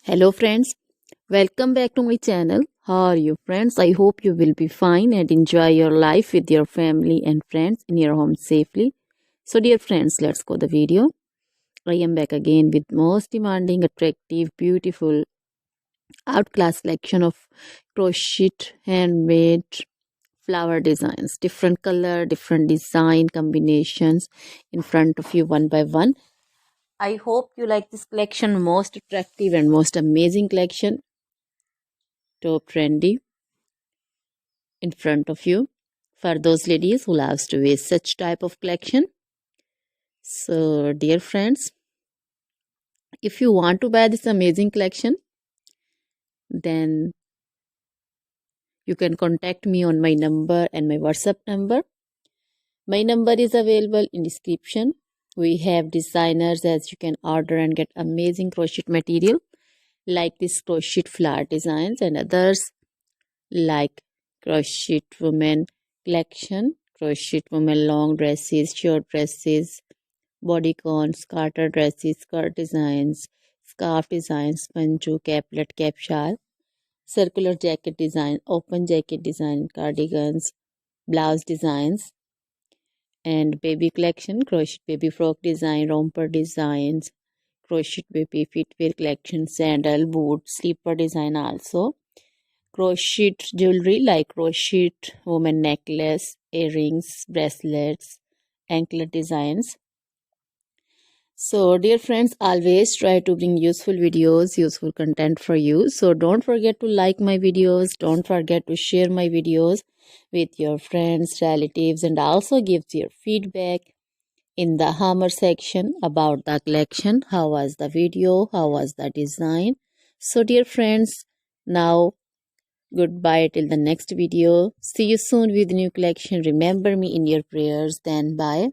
Hello friends, welcome back to my channel. How are you friends? I hope you will be fine and enjoy your life with your family and friends in your home safely. So dear friends, let's go the video. I am back again with most demanding, attractive, beautiful, outclass collection of crochet handmade flower designs. Different color, different design combinations in front of you one by one. I hope you like this collection, most attractive and most amazing collection. Top trendy in front of you for those ladies who loves to wear such type of collection. So dear friends, if you want to buy this amazing collection, then you can contact me on my number and my WhatsApp number. My number is available in description. We have designers as you can order and get amazing crochet material like this crochet flower designs and others like crochet women collection, crochet women long dresses, short dresses, bodycons, garter dresses, skirt designs, scarf designs, panju, caplet, cap shawl, circular jacket design, open jacket design, cardigans, blouse designs, and baby collection, crochet baby frock design, romper designs, crochet baby footwear collection, sandal, boot, slipper design also. Crochet jewelry like crochet woman necklace, earrings, bracelets, anklet designs. So dear friends, always try to bring useful videos, useful content for you. So don't forget to like my videos, don't forget to share my videos with your friends, relatives, and also give your feedback in the hammer section about the collection. How was the video? How was the design? So dear friends, now goodbye till the next video. See you soon with new collection. Remember me in your prayers. Then bye.